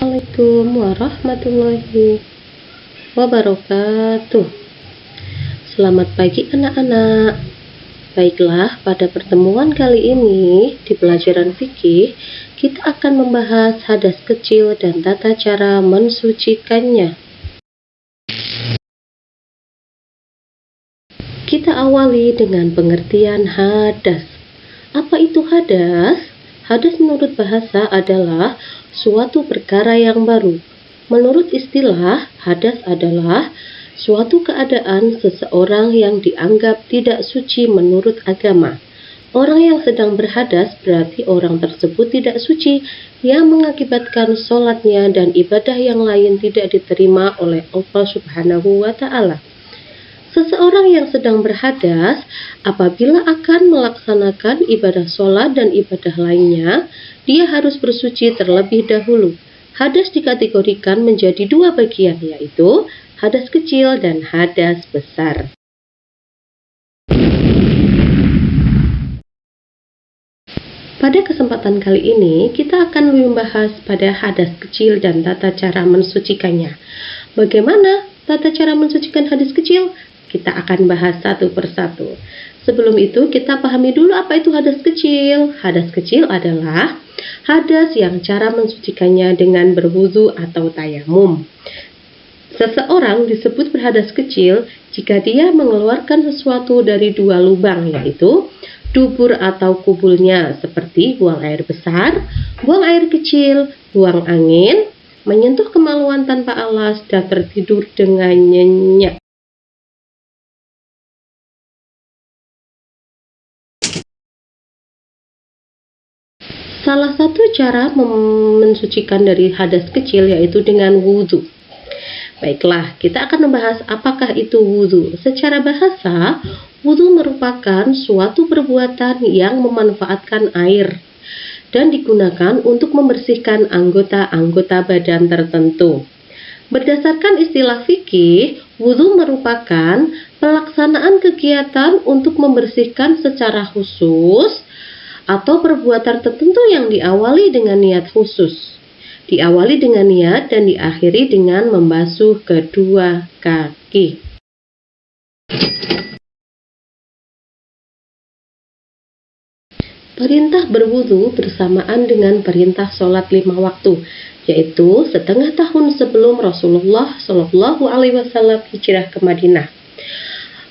Assalamualaikum warahmatullahi wabarakatuh. Selamat pagi anak-anak. Baiklah, pada pertemuan kali ini di pelajaran fikih kita akan membahas hadas kecil dan tata cara mensucikannya. Kita awali dengan pengertian hadas. Apa itu hadas? Hadas menurut bahasa adalah suatu perkara yang baru. Menurut istilah, hadas adalah suatu keadaan seseorang yang dianggap tidak suci menurut agama. Orang yang sedang berhadas berarti orang tersebut tidak suci, yang mengakibatkan sholatnya dan ibadah yang lain tidak diterima oleh Allah Subhanahu wa Ta'ala. Seseorang yang sedang berhadas, apabila akan melaksanakan ibadah sholat dan ibadah lainnya, dia harus bersuci terlebih dahulu. Hadas dikategorikan menjadi dua bagian, yaitu hadas kecil dan hadas besar. Pada kesempatan kali ini, kita akan membahas pada hadas kecil dan tata cara mensucikannya. Bagaimana tata cara mensucikan hadas kecil? Kita akan bahas satu persatu. Sebelum itu, kita pahami dulu apa itu hadas kecil. Hadas kecil adalah hadas yang cara mensucikannya dengan berwudu atau tayamum. Seseorang disebut berhadas kecil jika dia mengeluarkan sesuatu dari dua lubang, yaitu dubur atau kubulnya, seperti buang air besar, buang air kecil, buang angin, menyentuh kemaluan tanpa alas, dan tertidur dengan nyenyak. Salah satu cara mensucikan dari hadas kecil yaitu dengan wudhu. Baiklah, kita akan membahas apakah itu wudhu. Secara bahasa, wudhu merupakan suatu perbuatan yang memanfaatkan air dan digunakan untuk membersihkan anggota-anggota badan tertentu. Berdasarkan istilah fikih, wudhu merupakan pelaksanaan kegiatan untuk membersihkan secara khusus atau perbuatan tertentu yang diawali dengan niat khusus. Diawali dengan niat dan diakhiri dengan membasuh kedua kaki. Perintah berwudu bersamaan dengan perintah sholat 5 waktu, yaitu setengah tahun sebelum Rasulullah Shallallahu Alaihi Wasallam hijrah ke Madinah.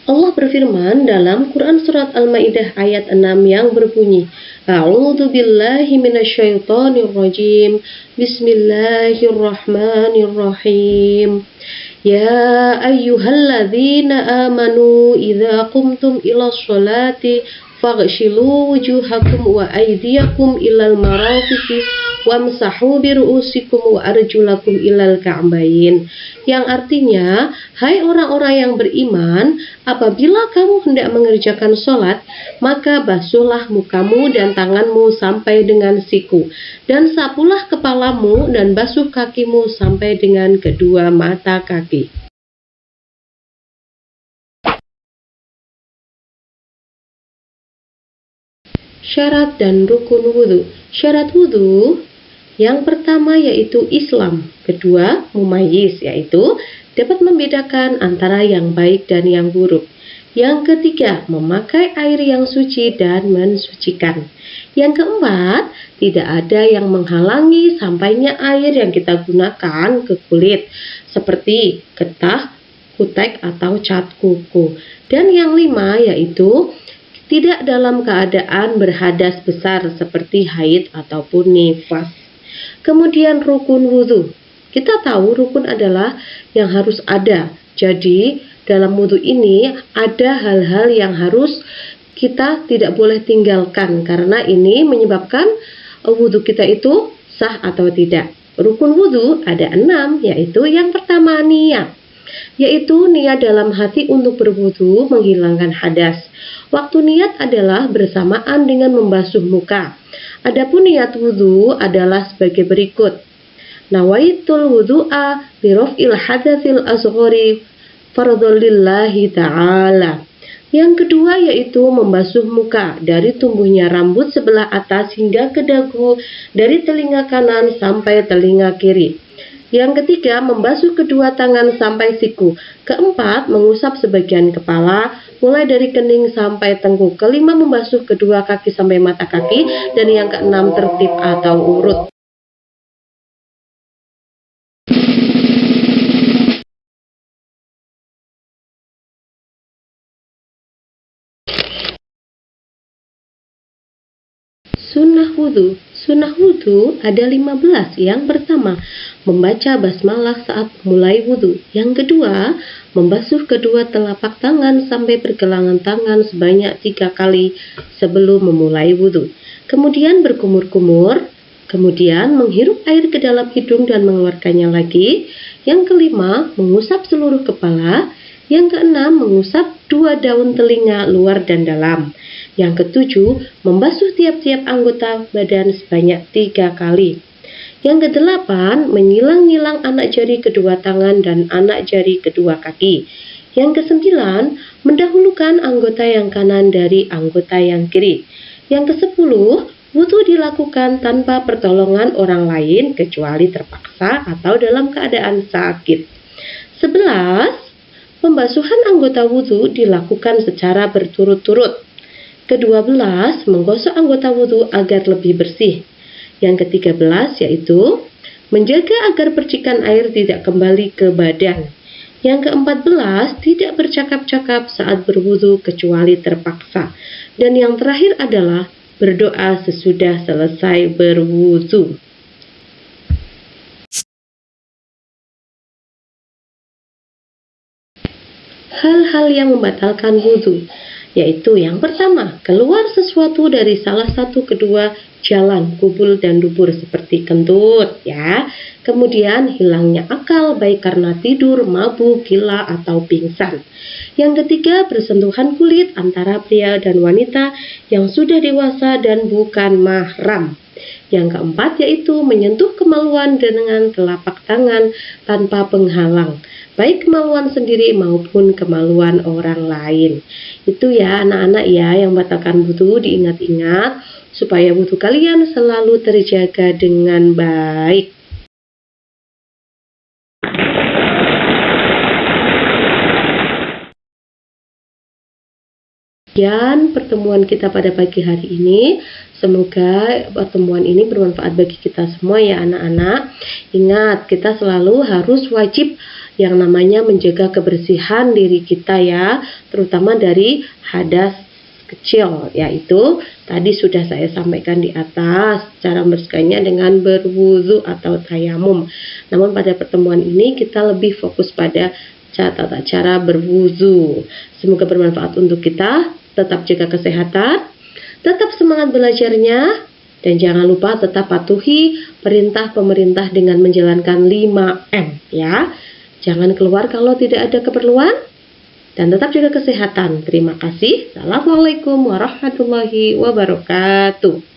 Allah berfirman dalam Quran Surat Al-Ma'idah ayat 6 yang berbunyi, A'udzu billahi minasyaitonir rajim. Bismillahirrahmanirrahim. Ya ayyuhalladzina amanu idza qumtum ilas sholati faghsilu wujuhakum wa aydiyakum ilal marafiqi wamsahu biru'usikum wa arjulakum ilal ka'bain. Yang artinya, hai orang-orang yang beriman, apabila kamu hendak mengerjakan sholat, maka basuhlah mukamu dan tanganmu sampai dengan siku, dan sapulah kepalamu dan basuh kakimu sampai dengan kedua mata kaki. Syarat dan rukun wudhu. Syarat wudhu yang pertama yaitu Islam, kedua mumayyiz, yaitu dapat membedakan antara yang baik dan yang buruk. Yang ketiga, memakai air yang suci dan mensucikan. Yang keempat, tidak ada yang menghalangi sampainya air yang kita gunakan ke kulit, seperti getah, kutek, atau cat kuku. Dan yang lima yaitu tidak dalam keadaan berhadas besar seperti haid ataupun nifas. Kemudian rukun wudhu. Kita tahu rukun adalah yang harus ada. Jadi dalam wudhu ini ada hal-hal yang harus kita tidak boleh tinggalkan, karena ini menyebabkan wudhu kita itu sah atau tidak. Rukun wudhu ada 6, yaitu yang pertama niat. Yaitu niat dalam hati untuk berwudhu menghilangkan hadas. Waktu niat adalah bersamaan dengan membasuh muka. Adapun niat wudhu adalah sebagai berikut. Nawaitul wudhu'a biraf'il hadatsil asghari fardhul lillahi ta'ala. Yang kedua yaitu membasuh muka dari tumbuhnya rambut sebelah atas hingga ke dagu, dari telinga kanan sampai telinga kiri. Yang ketiga, membasuh kedua tangan sampai siku. Keempat, mengusap sebagian kepala, mulai dari kening sampai tengkuk. Kelima, membasuh kedua kaki sampai mata kaki. Dan yang keenam, tertib atau urut. Sunnah wudhu. Sunnah wudhu ada 15. Yang pertama, membaca basmalah saat mulai wudhu. Yang kedua, membasuh kedua telapak tangan sampai pergelangan tangan sebanyak 3 kali sebelum memulai wudhu. Kemudian berkumur-kumur. Kemudian menghirup air ke dalam hidung dan mengeluarkannya lagi. Yang kelima, mengusap seluruh kepala. Yang keenam, mengusap 2 daun telinga luar dan dalam. Yang ketujuh, membasuh tiap-tiap anggota badan sebanyak 3 kali. Yang kedelapan, menyilang-nyilang anak jari kedua tangan dan anak jari kedua kaki. Yang kesembilan, mendahulukan anggota yang kanan dari anggota yang kiri. Yang kesepuluh, wudhu dilakukan tanpa pertolongan orang lain kecuali terpaksa atau dalam keadaan sakit. 11. Pembasuhan anggota wudhu dilakukan secara berturut-turut. Ke-12, menggosok anggota wudhu agar lebih bersih. Yang ke-13 yaitu menjaga agar percikan air tidak kembali ke badan. Yang ke-14, tidak bercakap-cakap saat berwudhu kecuali terpaksa. Dan yang terakhir adalah berdoa sesudah selesai berwudhu. Hal-hal yang membatalkan wudhu, yaitu yang pertama, keluar sesuatu dari salah satu kedua jalan kubul dan dubur seperti kentut ya. Kemudian hilangnya akal baik karena tidur, mabuk, gila atau pingsan. Yang ketiga, bersentuhan kulit antara pria dan wanita yang sudah dewasa dan bukan mahram. Yang keempat yaitu menyentuh kemaluan dengan telapak tangan tanpa penghalang, baik kemaluan sendiri maupun kemaluan orang lain. Itu ya anak-anak ya yang membatalkan wudhu, diingat-ingat supaya wudhu kalian selalu terjaga dengan baik. Sekian pertemuan kita pada pagi hari ini. Semoga pertemuan ini bermanfaat bagi kita semua ya anak-anak. Ingat, kita selalu harus wajib yang namanya menjaga kebersihan diri kita ya, terutama dari hadas kecil, yaitu tadi sudah saya sampaikan di atas cara membersihkannya dengan berwudu atau tayamum. Namun pada pertemuan ini kita lebih fokus pada tata cara berwudu. Semoga bermanfaat untuk kita. Tetap jaga kesehatan, tetap semangat belajarnya, dan jangan lupa tetap patuhi perintah pemerintah dengan menjalankan 5M ya. Jangan keluar kalau tidak ada keperluan, dan tetap jaga kesehatan. Terima kasih. Assalamualaikum warahmatullahi wabarakatuh.